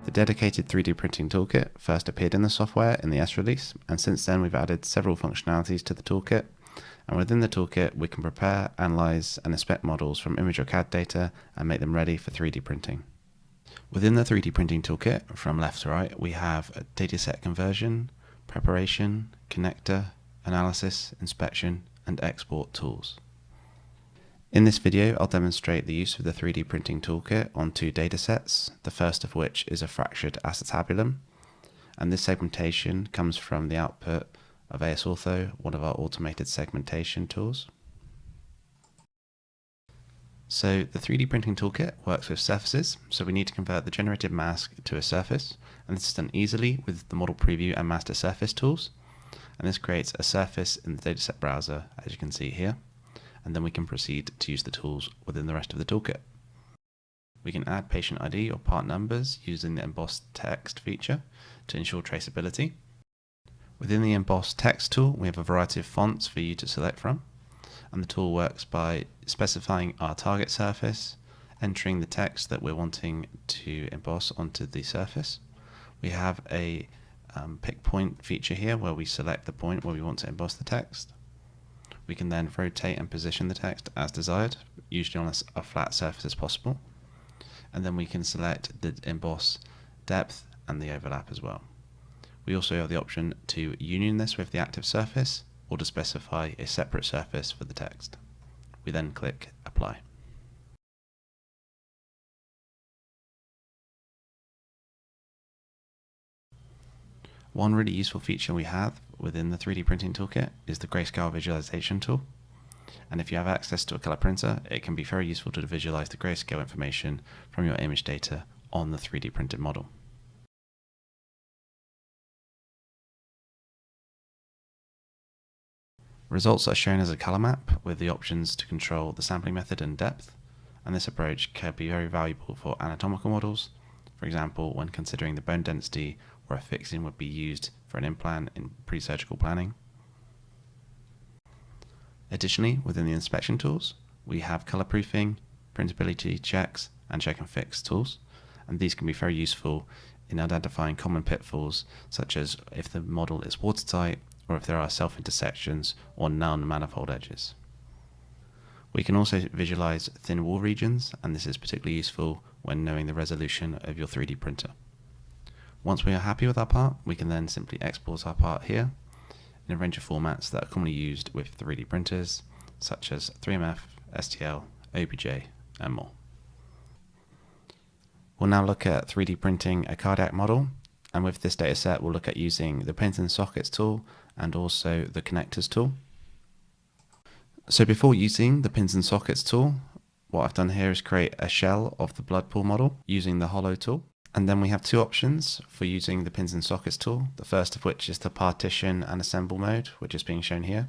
The dedicated 3D printing toolkit first appeared in the software in the S release, and since then we've added several functionalities to the toolkit. And within the toolkit, we can prepare, analyze, and inspect models from image or CAD data and make them ready for 3D printing. Within the 3D printing toolkit, from left to right, we have a dataset conversion, preparation, connector, analysis, inspection, and export tools. In this video, I'll demonstrate the use of the 3D printing toolkit on two datasets, the first of which is a fractured acetabulum, and this segmentation comes from the output of ASOrtho, one of our automated segmentation tools. So the 3D printing toolkit works with surfaces, so we need to convert the generated mask to a surface, and this is done easily with the model preview and master surface tools. And this creates a surface in the dataset browser, as you can see here, and then we can proceed to use the tools within the rest of the toolkit. We can add patient ID or part numbers using the Emboss Text feature to ensure traceability. Within the Emboss Text tool, we have a variety of fonts for you to select from, and the tool works by specifying our target surface, entering the text that we're wanting to emboss onto the surface. We have a pick point feature here where we select the point where we want to emboss the text. We can then rotate and position the text as desired, usually on a flat surface as possible. And then we can select the emboss depth and the overlap as well. We also have the option to union this with the active surface or to specify a separate surface for the text. We then click Apply. One really useful feature we have within the 3D printing toolkit is the Greyscale visualization tool. And if you have access to a color printer, it can be very useful to visualize the grayscale information from your image data on the 3D printed model. Results are shown as a color map with the options to control the sampling method and depth, and this approach can be very valuable for anatomical models. For example, when considering the bone density where a fixing would be used for an implant in pre-surgical planning. Additionally, within the inspection tools, we have color proofing, printability checks, and check and fix tools, and these can be very useful in identifying common pitfalls, such as if the model is watertight or if there are self-intersections or non-manifold edges. We can also visualize thin wall regions, and this is particularly useful when knowing the resolution of your 3D printer. Once we are happy with our part, we can then simply export our part here in a range of formats that are commonly used with 3D printers, such as 3MF, STL, OBJ, and more. We'll now look at 3D printing a cardiac model, and with this dataset we'll look at using the pins and sockets tool and also the connectors tool. So before using the pins and sockets tool, what I've done here is create a shell of the blood pool model using the hollow tool. And then we have two options for using the pins and sockets tool, the first of which is the partition and assemble mode, which is being shown here.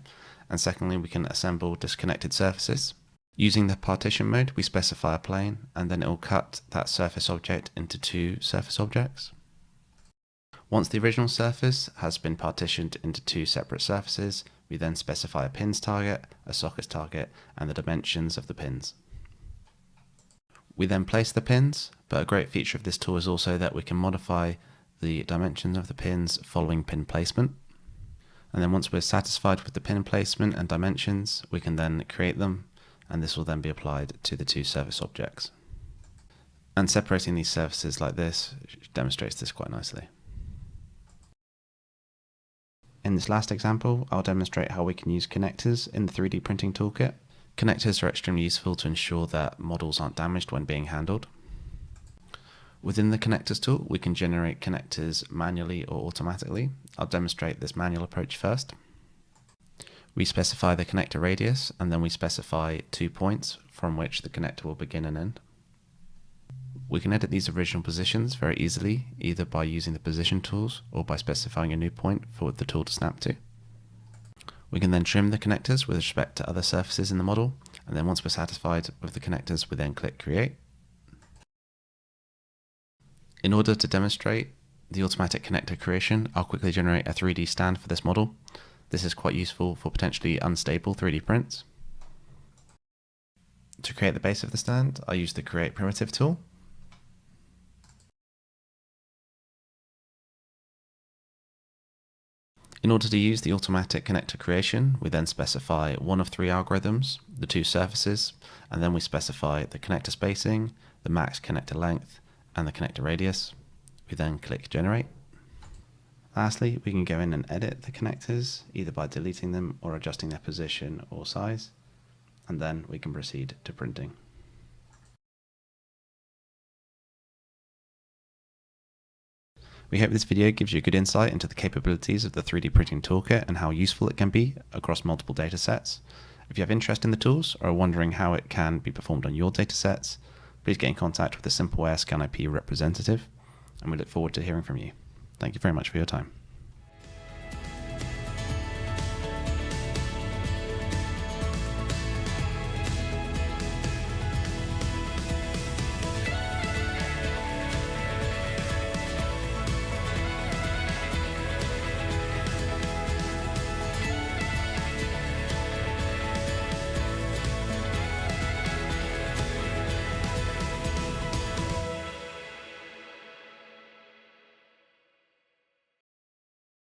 And secondly, we can assemble disconnected surfaces. Using the partition mode, we specify a plane, and then it will cut that surface object into two surface objects. Once the original surface has been partitioned into two separate surfaces, we then specify a pins target, a sockets target, and the dimensions of the pins. We then place the pins, but a great feature of this tool is also that we can modify the dimensions of the pins following pin placement. And then once we're satisfied with the pin placement and dimensions, we can then create them, and this will then be applied to the two surface objects. And separating these surfaces like this demonstrates this quite nicely. In this last example, I'll demonstrate how we can use connectors in the 3D printing toolkit. Connectors are extremely useful to ensure that models aren't damaged when being handled. Within the connectors tool, we can generate connectors manually or automatically. I'll demonstrate this manual approach first. We specify the connector radius, and then we specify 2 points from which the connector will begin and end. We can edit these original positions very easily, either by using the position tools or by specifying a new point for the tool to snap to. We can then trim the connectors with respect to other surfaces in the model, and then once we're satisfied with the connectors, we then click Create. In order to demonstrate the automatic connector creation, I'll quickly generate a 3D stand for this model. This is quite useful for potentially unstable 3D prints. To create the base of the stand, I use the Create Primitive tool. In order to use the automatic connector creation, we then specify one of 3 algorithms, the 2 surfaces, and then we specify the connector spacing, the max connector length, and the connector radius. We then click Generate. Lastly, we can go in and edit the connectors, either by deleting them or adjusting their position or size, and then we can proceed to printing. We hope this video gives you a good insight into the capabilities of the 3D printing toolkit and how useful it can be across multiple datasets. If you have interest in the tools or are wondering how it can be performed on your datasets, please get in contact with the Simpleware ScanIP representative, and we look forward to hearing from you. Thank you very much for your time.